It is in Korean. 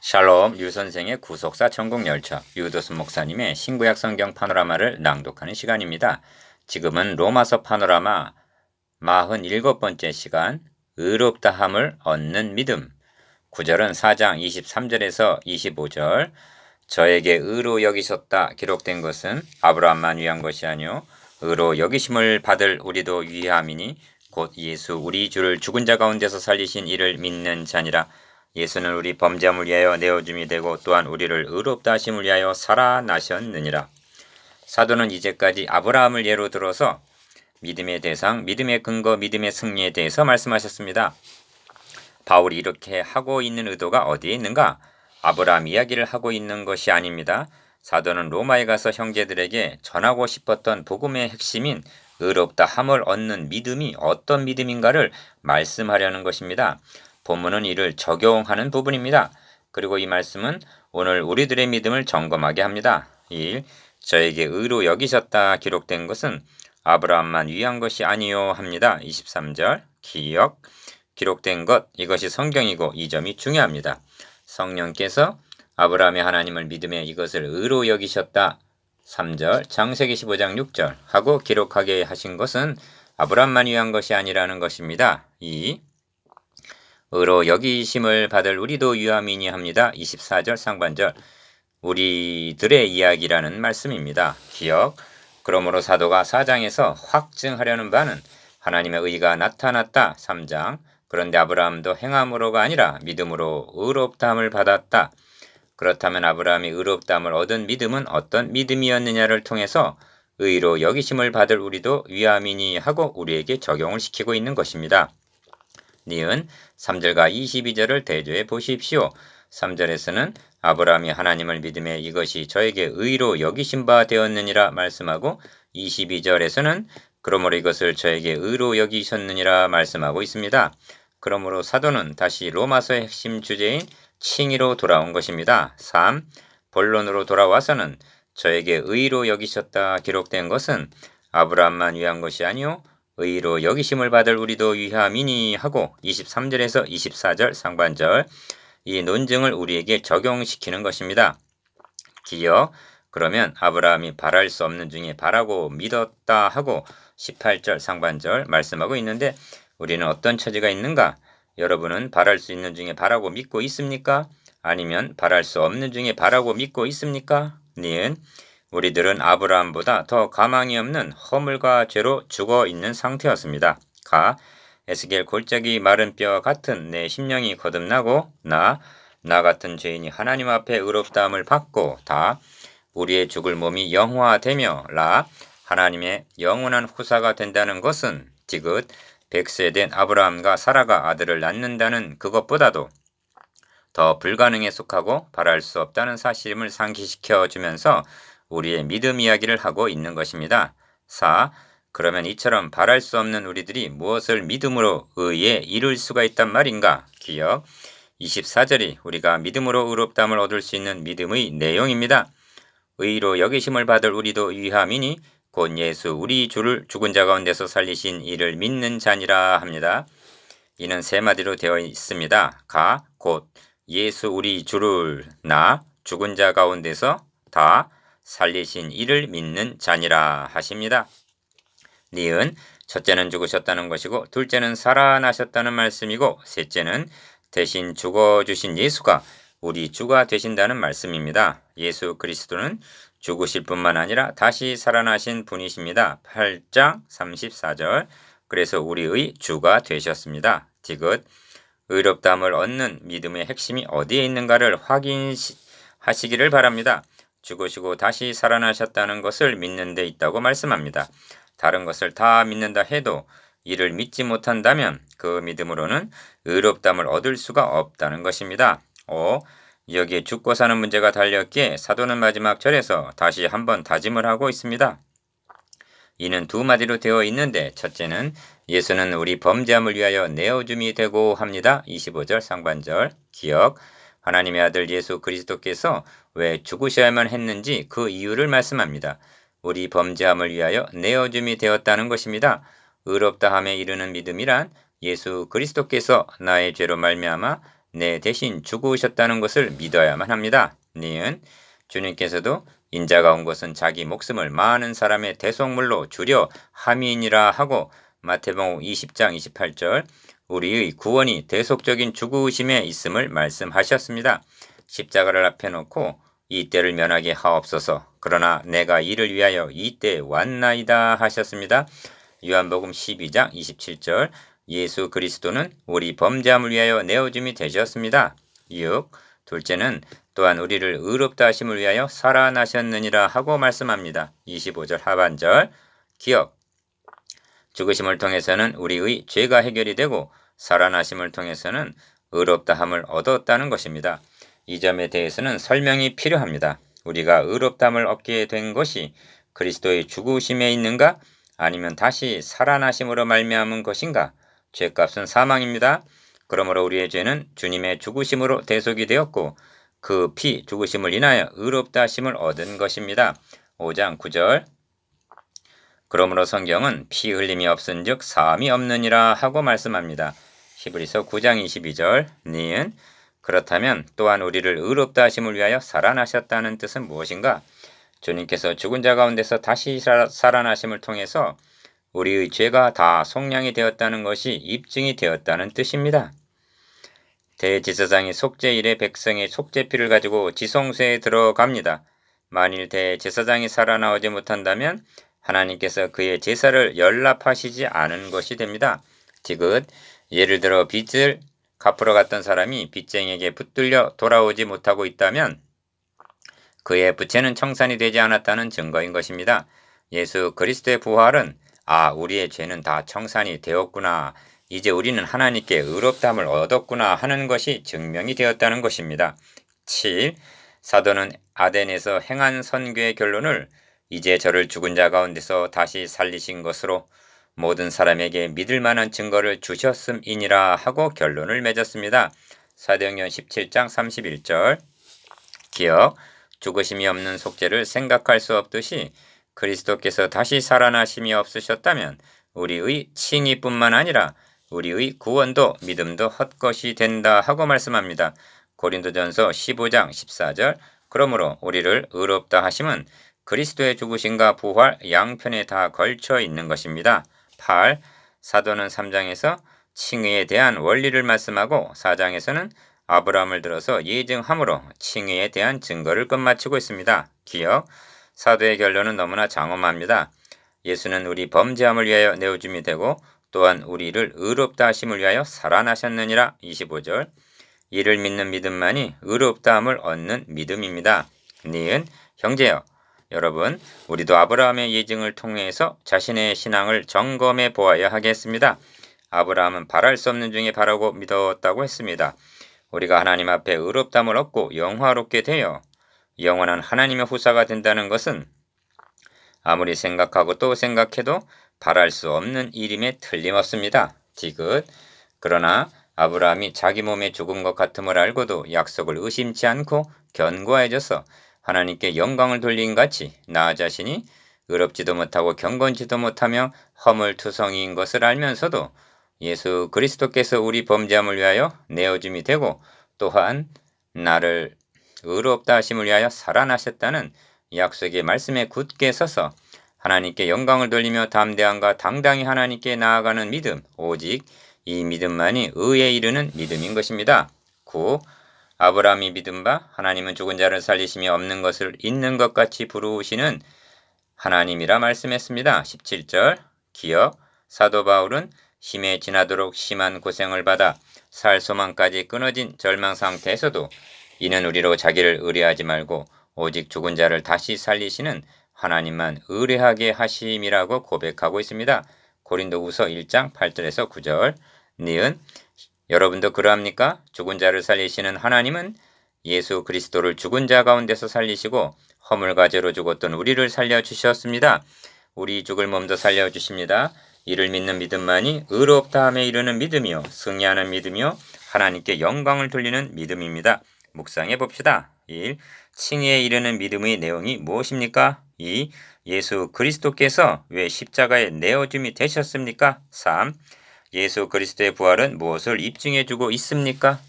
샬롬 류선생의 구속사 천국열차 유도순 목사님의 신구약 성경 파노라마를 낭독하는 시간입니다. 지금은 로마서 파노라마 47번째 시간 의롭다함을 얻는 믿음. 구절은 4장 23절에서 25절. 저에게 의로 여기셨다 기록된 것은 아브라함만 위한 것이 아니요 의로 여기심을 받을 우리도 위함이니 곧 예수 우리 주를 죽은 자 가운데서 살리신 이를 믿는 자니라. 예수는 우리 범죄함을 위하여 내어줌이 되고 또한 우리를 의롭다 하심을 위하여 살아나셨느니라. 사도는 이제까지 아브라함을 예로 들어서 믿음의 대상, 믿음의 근거, 믿음의 승리에 대해서 말씀하셨습니다. 바울이 이렇게 하고 있는 의도가 어디에 있는가? 아브라함 이야기를 하고 있는 것이 아닙니다. 사도는 로마에 가서 형제들에게 전하고 싶었던 복음의 핵심인 의롭다 함을 얻는 믿음이 어떤 믿음인가를 말씀하려는 것입니다. 본문은 이를 적용하는 부분입니다. 그리고 이 말씀은 오늘 우리들의 믿음을 점검하게 합니다. 1. 저에게 의로 여기셨다 기록된 것은 아브라함만 위한 것이 아니요 합니다. 23절 기록된 것 이것이 성경이고 이 점이 중요합니다. 성령께서 아브라함의 하나님을 믿음에 이것을 의로 여기셨다 3절 창세기 15장 6절 하고 기록하게 하신 것은 아브라함만 위한 것이 아니라는 것입니다. 2. 의로 여기심을 받을 우리도 유함이니 합니다. 24절 상반절 우리들의 이야기라는 말씀입니다. 그러므로 사도가 4장에서 확증하려는 바는 하나님의 의가 나타났다 3장 그런데 아브라함도 행함으로가 아니라 믿음으로 의롭다함을 받았다. 그렇다면 아브라함이 의롭다함을 얻은 믿음은 어떤 믿음이었느냐를 통해서 의로 여기심을 받을 우리도 위함이니 하고 우리에게 적용을 시키고 있는 것입니다. 니은 3절과 22절을 대조해 보십시오. 3절에서는 아브라함이 하나님을 믿음에 이것이 저에게 의로 여기신 바 되었느니라 말씀하고 22절에서는 그러므로 이것을 저에게 의로 여기셨느니라 말씀하고 있습니다. 그러므로 사도는 다시 로마서의 핵심 주제인 칭의로 돌아온 것입니다. 3. 본론으로 돌아와서는 저에게 의로 여기셨다 기록된 것은 아브라함만 위한 것이 아니요 의로 여기심을 받을 우리도 위함이니 하고 23절에서 24절 상반절 이 논증을 우리에게 적용시키는 것입니다. 그러면 아브라함이 바랄 수 없는 중에 바라고 믿었다 하고 18절 상반절 말씀하고 있는데 우리는 어떤 처지가 있는가? 여러분은 바랄 수 있는 중에 바라고 믿고 있습니까? 아니면 바랄 수 없는 중에 바라고 믿고 있습니까? 니은 우리들은 아브라함보다 더 가망이 없는 허물과 죄로 죽어 있는 상태였습니다. 에스겔 골짜기 마른 뼈 같은 내 심령이 거듭나고 나 같은 죄인이 하나님 앞에 의롭다함을 받고 우리의 죽을 몸이 영화되며 하나님의 영원한 후사가 된다는 것은 디귿 100세 된 아브라함과 사라가 아들을 낳는다는 그것보다도 더 불가능에 속하고 바랄 수 없다는 사실임을 상기시켜 주면서 우리의 믿음 이야기를 하고 있는 것입니다. 4. 그러면 이처럼 바랄 수 없는 우리들이 무엇을 믿음으로 의에 이룰 수가 있단 말인가? 24절이 우리가 믿음으로 의롭다함을 얻을 수 있는 믿음의 내용입니다. 의로 여기심을 받을 우리도 위함이니 곧 예수 우리 주를 죽은 자 가운데서 살리신 이를 믿는 자니라 합니다. 이는 세 마디로 되어 있습니다. 곧 예수 우리 주를 죽은 자 가운데서 살리신 이를 믿는 자니라 하십니다. 니은 첫째는 죽으셨다는 것이고 둘째는 살아나셨다는 말씀이고 셋째는 대신 죽어주신 예수가 우리 주가 되신다는 말씀입니다. 예수 그리스도는 죽으실 뿐만 아니라 다시 살아나신 분이십니다. 8장 34절 그래서 우리의 주가 되셨습니다. 디귿 의롭다함을 얻는 믿음의 핵심이 어디에 있는가를 확인하시기를 바랍니다. 죽으시고 다시 살아나셨다는 것을 믿는 데 있다고 말씀합니다. 다른 것을 다 믿는다 해도 이를 믿지 못한다면 그 믿음으로는 의롭다함을 얻을 수가 없다는 것입니다. 5. 여기에 죽고 사는 문제가 달렸기에 사도는 마지막 절에서 다시 한번 다짐을 하고 있습니다. 이는 두 마디로 되어 있는데 첫째는 예수는 우리 범죄함을 위하여 내어줌이 되고 합니다. 25절 상반절 하나님의 아들 예수 그리스도께서 왜 죽으셔야만 했는지 그 이유를 말씀합니다. 우리 범죄함을 위하여 내어줌이 되었다는 것입니다. 의롭다함에 이르는 믿음이란 예수 그리스도께서 나의 죄로 말미암아 내 대신 죽으셨다는 것을 믿어야만 합니다. 니은 주님께서도 인자가 온 것은 자기 목숨을 많은 사람의 대속물로 주려 함이니라 하고 마태복음 20장 28절 우리의 구원이 대속적인 죽으심에 있음을 말씀하셨습니다. 십자가를 앞에 놓고 이 때를 면하게 하옵소서. 그러나 내가 이를 위하여 이 때에 왔나이다 하셨습니다. 요한복음 12장 27절 예수 그리스도는 우리 범죄함을 위하여 내어줌이 되셨습니다. 6. 둘째는 또한 우리를 의롭다 하심을 위하여 살아나셨느니라 하고 말씀합니다. 25절 하반절 기억 죽으심을 통해서는 우리의 죄가 해결이 되고 살아나심을 통해서는 의롭다함을 얻었다는 것입니다. 이 점에 대해서는 설명이 필요합니다. 우리가 의롭다함을 얻게 된 것이 그리스도의 죽으심에 있는가 아니면 다시 살아나심으로 말미암은 것인가? 죄값은 사망입니다. 그러므로 우리의 죄는 주님의 죽으심으로 대속이 되었고 그 피 죽으심을 인하여 의롭다 하심을 얻은 것입니다. 5장 9절 그러므로 성경은 피 흘림이 없은즉 사함이 없느니라 하고 말씀합니다. 히브리서 9장 22절 니은 그렇다면 또한 우리를 의롭다 하심을 위하여 살아나셨다는 뜻은 무엇인가? 주님께서 죽은 자 가운데서 다시 살아나심을 통해서 우리의 죄가 다 속량이 되었다는 것이 입증이 되었다는 뜻입니다. 대제사장이 속죄일에 백성의 속죄피를 가지고 지성소에 들어갑니다. 만일 대제사장이 살아나오지 못한다면 하나님께서 그의 제사를 연락하시지 않은 것이 됩니다. 지긋 예를 들어 빚을 갚으러 갔던 사람이 빚쟁이에게 붙들려 돌아오지 못하고 있다면 그의 부채는 청산이 되지 않았다는 증거인 것입니다. 예수 그리스도의 부활은 우리의 죄는 다 청산이 되었구나. 이제 우리는 하나님께 의롭다함을 얻었구나 하는 것이 증명이 되었다는 것입니다. 7. 사도는 아덴에서 행한 선교의 결론을 이제 저를 죽은 자 가운데서 다시 살리신 것으로 모든 사람에게 믿을 만한 증거를 주셨음이니라 하고 결론을 맺었습니다. 사도행전 17장 31절 기억 죽으심이 없는 속죄를 생각할 수 없듯이 그리스도께서 다시 살아나심이 없으셨다면 우리의 칭의뿐만 아니라 우리의 구원도 믿음도 헛것이 된다 하고 말씀합니다. 고린도전서 15장 14절 그러므로 우리를 의롭다 하심은 그리스도의 죽으심과 부활 양편에 다 걸쳐 있는 것입니다. 8. 사도는 3장에서 칭의에 대한 원리를 말씀하고 4장에서는 아브라함을 들어서 예증함으로 칭의에 대한 증거를 끝마치고 있습니다. 기억 사도의 결론은 너무나 장엄합니다. 예수는 우리 범죄함을 위하여 내어줌이 되고 또한 우리를 의롭다 하심을 위하여 살아나셨느니라 25절 이를 믿는 믿음만이 의롭다함을 얻는 믿음입니다. 니은 형제여 여러분 우리도 아브라함의 예증을 통해서 자신의 신앙을 점검해 보아야 하겠습니다. 아브라함은 바랄 수 없는 중에 바라고 믿었다고 했습니다. 우리가 하나님 앞에 의롭다함을 얻고 영화롭게 되어 영원한 하나님의 후사가 된다는 것은 아무리 생각하고 또 생각해도 바랄 수 없는 일임에 틀림없습니다. 디귿 그러나 아브라함이 자기 몸에 죽은 것 같음을 알고도 약속을 의심치 않고 견고해져서 하나님께 영광을 돌린 같이 나 자신이 의롭지도 못하고 경건치도 못하며 허물투성이인 것을 알면서도 예수 그리스도께서 우리 범죄함을 위하여 내어줌이 되고 또한 나를 의롭다 하심을 위하여 살아나셨다는 약속의 말씀에 굳게 서서 하나님께 영광을 돌리며 담대함과 당당히 하나님께 나아가는 믿음 오직 이 믿음만이 의에 이르는 믿음인 것입니다. 9. 아브라함이 믿은 바 하나님은 죽은 자를 살리심이 없는 것을 있는 것 같이 부르시는 하나님이라 말씀했습니다. 17절 기억 사도 바울은 심에 지나도록 심한 고생을 받아 살 소망까지 끊어진 절망 상태에서도 이는 우리로 자기를 의뢰하지 말고 오직 죽은 자를 다시 살리시는 하나님만 의뢰하게 하심이라고 고백하고 있습니다. 고린도후서 1장 8절에서 9절 니은 여러분도 그러합니까? 죽은 자를 살리시는 하나님은 예수 그리스도를 죽은 자 가운데서 살리시고 허물과 죄로 죽었던 우리를 살려주셨습니다. 우리 죽을 몸도 살려주십니다. 이를 믿는 믿음만이 의롭다함에 이르는 믿음이요 승리하는 믿음이요 하나님께 영광을 돌리는 믿음입니다. 묵상해 봅시다. 1. 칭의에 이르는 믿음의 내용이 무엇입니까? 2. 예수 그리스도께서 왜 십자가에 내어줌이 되셨습니까? 3. 예수 그리스도의 부활은 무엇을 입증해 주고 있습니까?